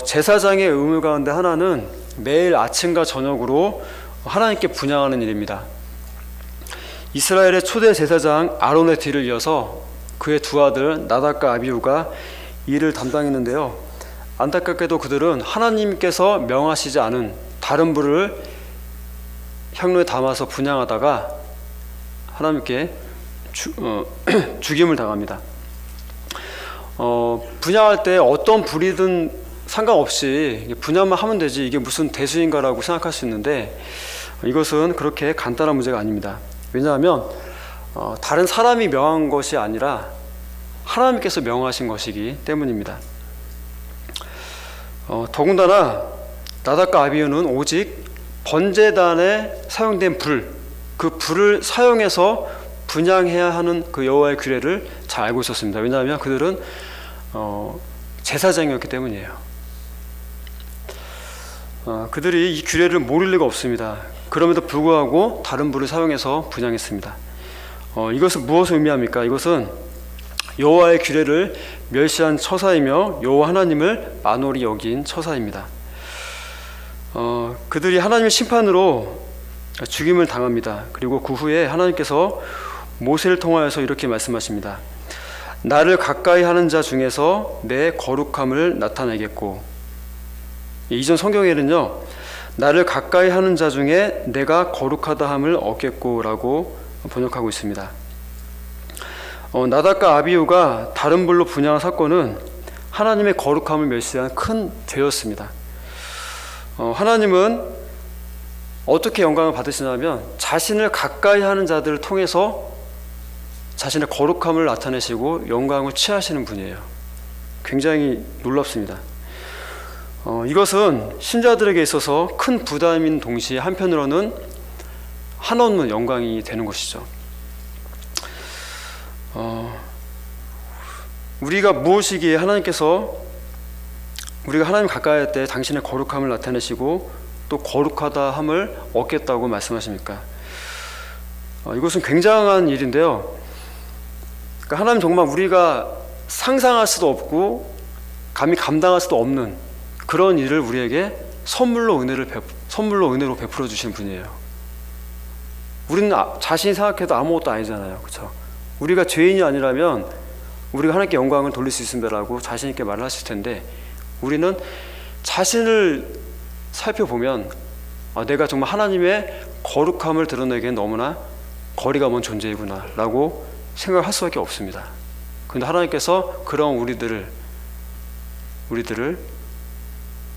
제사장의 의무 가운데 하나는 매일 아침과 저녁으로 하나님께 분향하는 일입니다. 이스라엘의 초대 제사장 아론의 뒤를 이어서 그의 두 아들 나답과 아비후가 일을 담당했는데요. 안타깝게도 그들은 하나님께서 명하시지 않은 다른 불을 향로에 담아서 분향하다가 하나님께 죽임을 당합니다. 분향할 때 어떤 불이든 상관없이 분향만 하면 되지 이게 무슨 대수인가라고 생각할 수 있는데 이것은 그렇게 간단한 문제가 아닙니다. 왜냐하면 다른 사람이 명한 것이 아니라 하나님께서 명하신 것이기 때문입니다. 더군다나 나답과 아비후는 오직 번제단에 사용된 그 불을 사용해서 분향해야 하는 그 여호와의 규례를 잘 알고 있었습니다. 왜냐하면 그들은 제사장이었기 때문이에요. 그들이 이 규례를 모를 리가 없습니다. 그럼에도 불구하고 다른 불을 사용해서 분향했습니다. 이것은 무엇을 의미합니까? 이것은 여호와의 규례를 멸시한 처사이며 여호와 하나님을 만홀히 여긴 처사입니다. 그들이 하나님의 심판으로 죽임을 당합니다. 그리고 그 후에 하나님께서 모세를 통하여서 이렇게 말씀하십니다. 나를 가까이 하는 자 중에서 내 거룩함을 나타내겠고, 이전 성경에는요 나를 가까이 하는 자 중에 내가 거룩하다 함을 얻겠고 라고 번역하고 있습니다. 나답과 아비후가 다른 불로 분향한 사건은 하나님의 거룩함을 멸시한 큰 죄였습니다. 하나님은 어떻게 영광을 받으시냐면 자신을 가까이 하는 자들을 통해서 자신의 거룩함을 나타내시고 영광을 취하시는 분이에요. 굉장히 놀랍습니다. 이것은 신자들에게 있어서 큰 부담인 동시에 한편으로는 한없는 영광이 되는 것이죠. 우리가 무엇이기에 하나님께서 우리가 하나님 가까이 할 때 당신의 거룩함을 나타내시고 또 거룩하다 함을 얻겠다고 말씀하십니까? 이것은 굉장한 일인데요. 그러니까 하나님 정말 우리가 상상할 수도 없고 감히 감당할 수도 없는 그런 일을 우리에게 선물로 은혜로 베풀어 주신 분이에요. 우리는 자신이 생각해도 아무것도 아니잖아요. 그렇죠? 우리가 죄인이 아니라면 우리가 하나님께 영광을 돌릴 수 있습니다라고 자신 있게 말을 하실 텐데 우리는 자신을 살펴보면 내가 정말 하나님의 거룩함을 드러내기엔 너무나 거리가 먼 존재이구나 라고 생각할 수밖에 없습니다. 그런데 하나님께서 그런 우리들을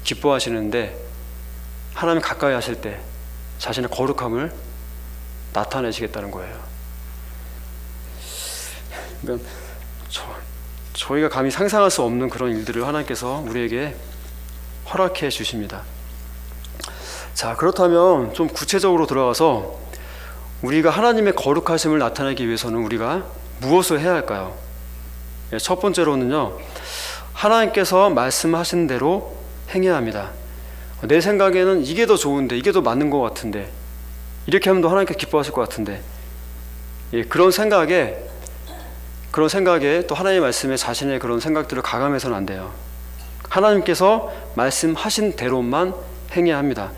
기뻐하시는데 하나님 가까이 하실 때 자신의 거룩함을 나타내시겠다는 거예요. 그러니까 저희가 감히 상상할 수 없는 그런 일들을 하나님께서 우리에게 허락해 주십니다. 자, 그렇다면 좀 구체적으로 들어가서 우리가 하나님의 거룩하심을 나타내기 위해서는 우리가 무엇을 해야 할까요? 첫 번째로는요, 하나님께서 말씀하신 대로 행해야 합니다. 내 생각에는 이게 더 좋은데, 이게 더 맞는 것 같은데, 이렇게 하면 더 하나님께서 기뻐하실 것 같은데, 그런 생각에 또 하나님의 말씀에 자신의 그런 생각들을 가감해서는 안 돼요. 하나님께서 말씀하신 대로만 행해야 합니다.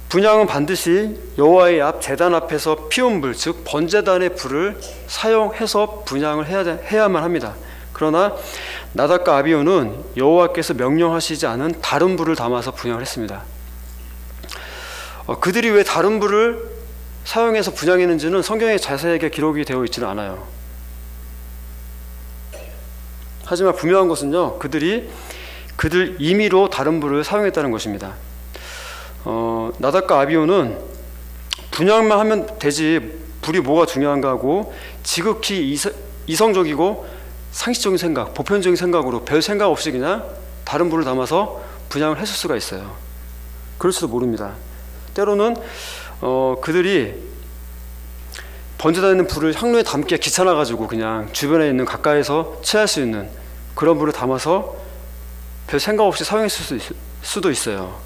분향은 반드시 여호와의 앞 제단 앞에서 피운 불, 즉 번제단의 불을 사용해서 분향을 해야만 합니다. 그러나 나답과 아비후는 여호와께서 명령하시지 않은 다른 불을 담아서 분향을 했습니다. 그들이 왜 다른 불을 사용해서 분향했는지는 성경에 자세하게 기록이 되어 있지는 않아요. 하지만 분명한 것은요, 그들 임의로 다른 불을 사용했다는 것입니다. 나답과 아비후는 분향만 하면 되지 불이 뭐가 중요한가 하고 지극히 이성적이고 상식적인 생각, 보편적인 생각으로 별 생각 없이 그냥 다른 불을 담아서 분향을 했을 수가 있어요. 그럴지도 모릅니다. 때로는 그들이 번제단에 있는 불을 향로에 담기가 귀찮아가지고 그냥 주변에 있는 가까이서 취할 수 있는 그런 불을 담아서 별 생각 없이 사용했을 수도 있어요.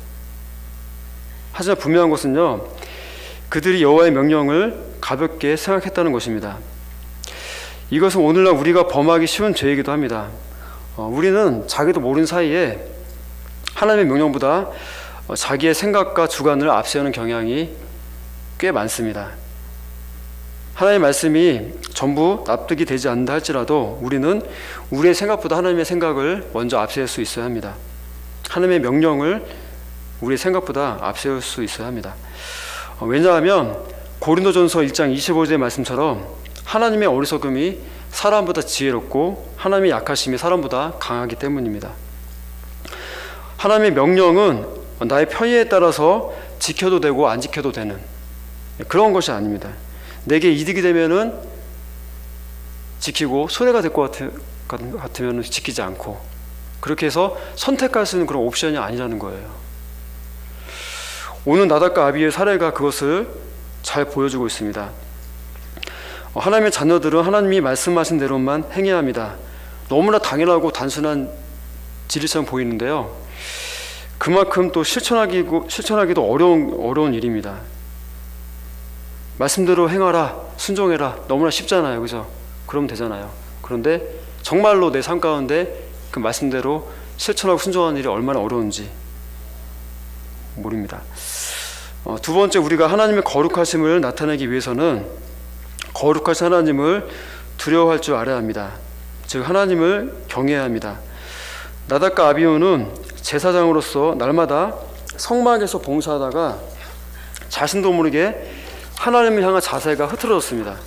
하지만 분명한 것은요, 그들이 여호와의 명령을 가볍게 생각했다는 것입니다. 이것은 오늘날 우리가 범하기 쉬운 죄이기도 합니다. 우리는 자기도 모르는 사이에 하나님의 명령보다 자기의 생각과 주관을 앞세우는 경향이 꽤 많습니다. 하나님의 말씀이 전부 납득이 되지 않는다 할지라도 우리는 우리의 생각보다 하나님의 생각을 먼저 앞세울 수 있어야 합니다. 하나님의 명령을 우리의 생각보다 앞세울 수 있어야 합니다. 왜냐하면 고린도전서 1장 25절의 말씀처럼 하나님의 어리석음이 사람보다 지혜롭고 하나님의 약하심이 사람보다 강하기 때문입니다. 하나님의 명령은 나의 편의에 따라서 지켜도 되고 안 지켜도 되는 그런 것이 아닙니다. 내게 이득이 되면은 지키고 손해가 될 것 같으면 지키지 않고 그렇게 해서 선택할 수 있는 그런 옵션이 아니라는 거예요. 오늘 나답과 아비의 사례가 그것을 잘 보여주고 있습니다. 하나님의 자녀들은 하나님이 말씀하신 대로만 행해야 합니다. 너무나 당연하고 단순한 진리처럼 보이는데요. 그만큼 또 실천하기도 어려운 일입니다. 말씀대로 행하라, 순종해라. 너무나 쉽잖아요. 그죠? 그러면 되잖아요. 그런데 정말로 내 삶 가운데 그 말씀대로 실천하고 순종하는 일이 얼마나 어려운지 모릅니다. 두 번째, 우리가 하나님의 거룩하심을 나타내기 위해서는 거룩하신 하나님을 두려워할 줄 알아야 합니다. 즉 하나님을 경외해야 합니다. 나답과 아비후는 제사장으로서 날마다 성막에서 봉사하다가 자신도 모르게 하나님을 향한 자세가 흐트러졌습니다.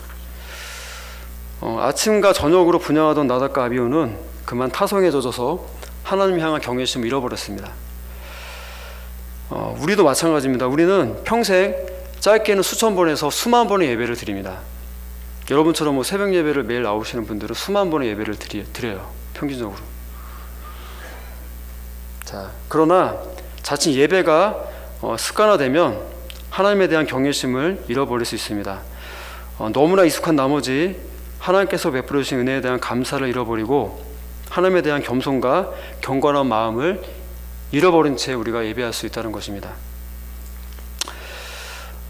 아침과 저녁으로 분향하던 나답과 아비후는 그만 타성에 젖어서 하나님을 향한 경외심을 잃어버렸습니다. 우리도 마찬가지입니다. 우리는 평생 짧게는 수천 번에서 수만 번의 예배를 드립니다. 여러분처럼 새벽 예배를 매일 나오시는 분들은 수만 번의 예배를 드려요. 평균적으로. 자, 그러나 자칫 예배가 습관화되면 하나님에 대한 경외심을 잃어버릴 수 있습니다. 너무나 익숙한 나머지 하나님께서 베풀어 주신 은혜에 대한 감사를 잃어버리고 하나님에 대한 겸손과 경건한 마음을 잃어버린 채 우리가 예배할 수 있다는 것입니다.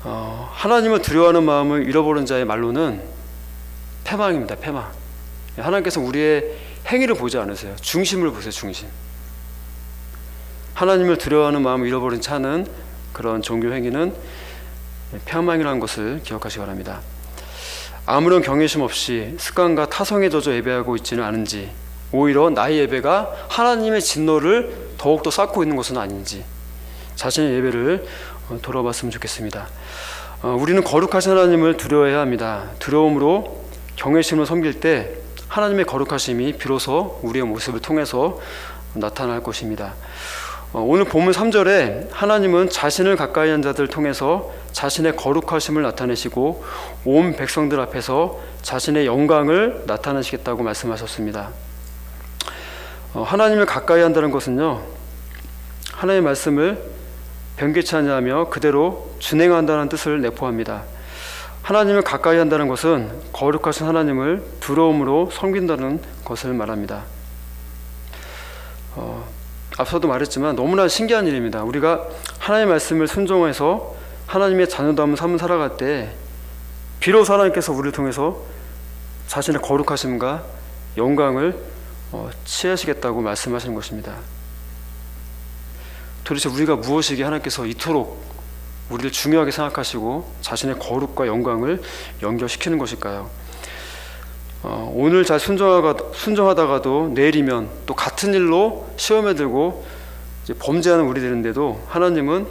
하나님을 두려워하는 마음을 잃어버린 자의 말로는 패망입니다. 패망. 하나님께서 우리의 행위를 보지 않으세요. 중심을 보세요. 중심. 하나님을 두려워하는 마음을 잃어버린 채 하는 그런 종교 행위는 패망이라는 것을 기억하시기 바랍니다. 아무런 경외심 없이 습관과 타성에 젖어 예배하고 있지는 않은지, 오히려 나의 예배가 하나님의 진노를 더욱더 쌓고 있는 것은 아닌지 자신의 예배를 돌아봤으면 좋겠습니다. 우리는 거룩하신 하나님을 두려워해야 합니다. 두려움으로 경외심을 섬길 때 하나님의 거룩하심이 비로소 우리의 모습을 통해서 나타날 것입니다. 오늘 본문 3절에 하나님은 자신을 가까이 한 자들을 통해서 자신의 거룩하심을 나타내시고 온 백성들 앞에서 자신의 영광을 나타내시겠다고 말씀하셨습니다. 하나님을 가까이 한다는 것은요, 하나님의 말씀을 변개치 아니하며 그대로 준행한다는 뜻을 내포합니다. 하나님을 가까이 한다는 것은 거룩하신 하나님을 두려움으로 섬긴다는 것을 말합니다. 앞서도 말했지만 너무나 신기한 일입니다. 우리가 하나님의 말씀을 순종해서 하나님의 자녀다움을 삼아 살아갈 때 비로소 하나님께서 우리를 통해서 자신의 거룩하심과 영광을 취하시겠다고 말씀하시는 것입니다. 도대체 우리가 무엇이기에 하나님께서 이토록 우리를 중요하게 생각하시고 자신의 거룩과 영광을 연결시키는 것일까요? 오늘 잘 순종하다가도 내일이면 또 같은 일로 시험에 들고 이제 범죄하는 우리 되는데도 하나님은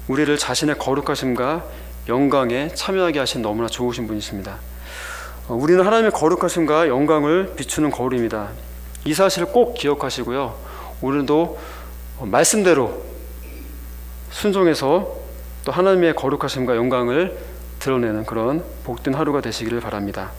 우리를 자신의 거룩하심과 영광에 참여하게 하신 너무나 좋으신 분이십니다. 우리는 하나님의 거룩하심과 영광을 비추는 거울입니다. 이 사실을 꼭 기억하시고요. 오늘도 말씀대로 순종해서 또 하나님의 거룩하심과 영광을 드러내는 그런 복된 하루가 되시기를 바랍니다.